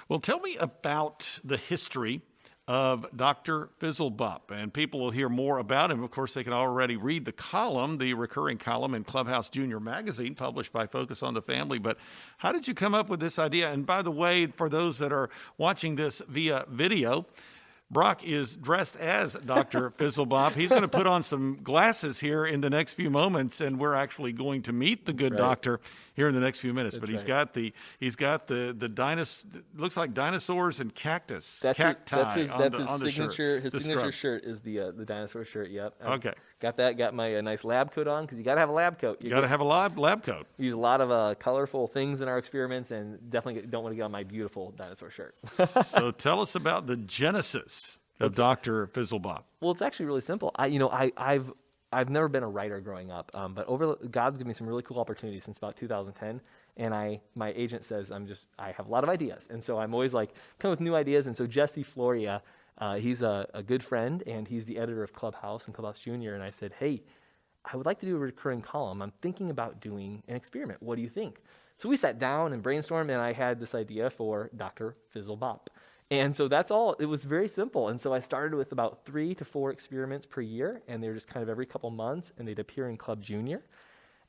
Well, tell me about the history of Dr. Fizzlebop, and people will hear more about him. Of course, they can already read the column, the recurring column in Clubhouse Junior magazine, published by Focus on the Family. But how did you come up with this idea? And by the way, for those that are watching this via video, Brock is dressed as Dr. Fizzlebop. He's going to put on some glasses here in the next few moments, and we're actually going to meet the good doctor here in the next few minutes. But he's got the looks like dinosaurs and cactus. That's his signature. His signature shirt is the dinosaur shirt. Yep. Okay. Got that. Got my nice lab coat on, because you got to have a lab coat. You got to have a lab coat. We use a lot of colorful things in our experiments, and definitely don't want to get on my beautiful dinosaur shirt. So tell us about the genesis of Dr. Fizzlebop. Well, it's actually really simple. I've never been a writer growing up, but God's given me some really cool opportunities since about 2010. And my agent says I have a lot of ideas, and so I'm always like come with new ideas. And so Jesse Floria, he's a good friend, and he's the editor of Clubhouse and Clubhouse Junior. And I said, hey, I would like to do a recurring column. I'm thinking about doing an experiment. What do you think? So we sat down and brainstormed, and I had this idea for Dr. Fizzlebop. And so that's all. It was very simple. And so I started with about 3 to 4 experiments per year, and they were just kind of every couple months, and they'd appear in Club Junior.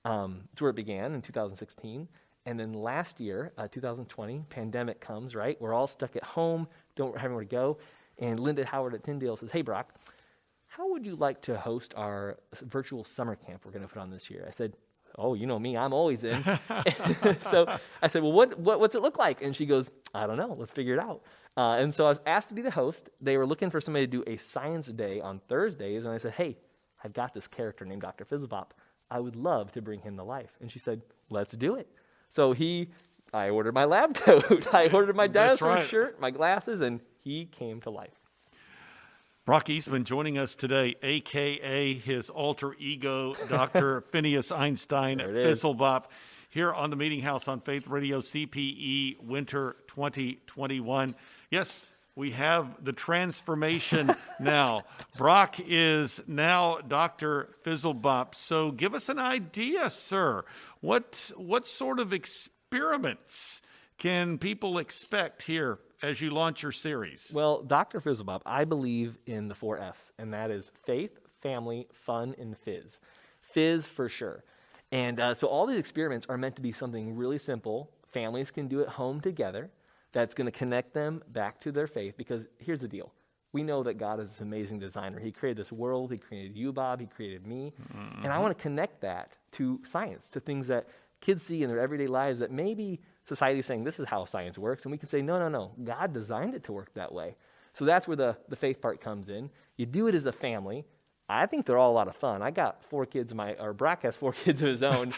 That's where it began in 2016. And then last year, 2020, pandemic comes, right? We're all stuck at home, don't have anywhere to go. And Linda Howard at Tyndale says, hey, Brock, how would you like to host our virtual summer camp we're going to put on this year? I said, oh, you know me, I'm always in. So I said, well, what's it look like? And she goes, I don't know, let's figure it out. And so I was asked to be the host. They were looking for somebody to do a science day on Thursdays. And I said, hey, I've got this character named Dr. Fizzlebop. I would love to bring him to life. And she said, let's do it. So I ordered my lab coat. I ordered my dinosaur shirt, my glasses, and he came to life. Brock Eastman joining us today, a.k.a. his alter ego, Dr. Phineas Einstein Fizzlebop, here on the Meeting House on Faith Radio CPE Winter 2021. Yes, we have the transformation now. Brock is now Dr. Fizzlebop. So give us an idea, sir. What sort of experiments can people expect here as you launch your series? Well, Dr. Fizzlebop, I believe in the 4 F's, and that is faith, family, fun, and fizz. Fizz for sure. And so all these experiments are meant to be something really simple. Families can do at home together. That's going to connect them back to their faith, because here's the deal. We know that God is this amazing designer. He created this world. He created you, Bob. He created me. Mm-hmm. And I want to connect that to science, to things that kids see in their everyday lives that maybe society is saying this is how science works. And we can say, no. God designed it to work that way. So that's where the faith part comes in. You do it as a family. I think they're all a lot of fun. I got 4 kids, Brock has 4 kids of his own,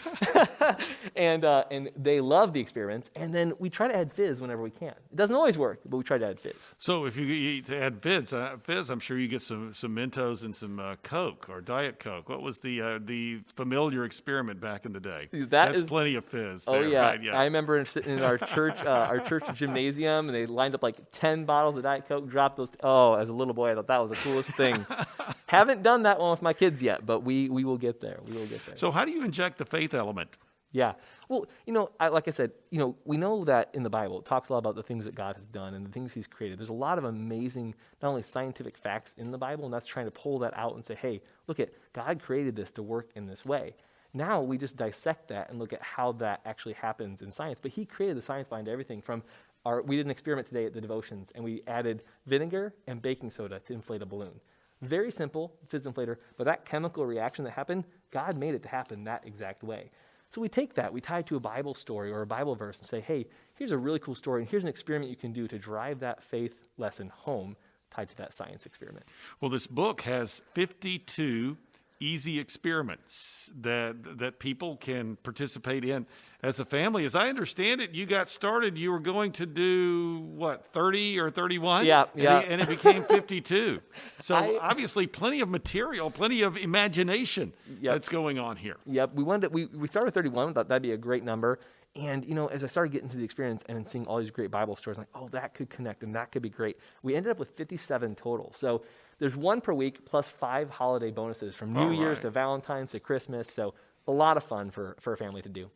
and they love the experiments. And then we try to add fizz whenever we can. It doesn't always work, but we try to add fizz. So if you add fizz, I'm sure you get some Mentos and some Coke or Diet Coke. What was the familiar experiment back in the day? That's plenty of fizz. Oh yeah. Right? Yeah, I remember sitting in our church gymnasium, and they lined up like 10 bottles of Diet Coke, dropped those. Oh, as a little boy, I thought that was the coolest thing. Haven't done that one with my kids yet, but we will get there. We will get there. So how do you inject the faith element? Yeah. Well, like I said, we know that in the Bible, it talks a lot about the things that God has done and the things he's created. There's a lot of amazing, not only scientific facts in the Bible, and that's trying to pull that out and say, hey, look at God created this to work in this way. Now we just dissect that and look at how that actually happens in science. But he created the science behind everything from we did an experiment today at the devotions, and we added vinegar and baking soda to inflate a balloon. Very simple, fizz inflator, but that chemical reaction that happened, God made it to happen that exact way. So we take that, we tie it to a Bible story or a Bible verse and say, hey, here's a really cool story, and here's an experiment you can do to drive that faith lesson home tied to that science experiment. Well, this book has 52 easy experiments that people can participate in as a family. As I understand it, you got started, you were going to do, 30 or 31? Yeah. And it became 52. So obviously plenty of material, plenty of imagination that's going on here. Yep, we started 31, thought that'd be a great number. And, as I started getting to the experience and seeing all these great Bible stories, I'm like, oh, that could connect and that could be great. We ended up with 57 total. So there's 1 per week plus 5 holiday bonuses from New Year's to Valentine's to Christmas. So a lot of fun for a family to do.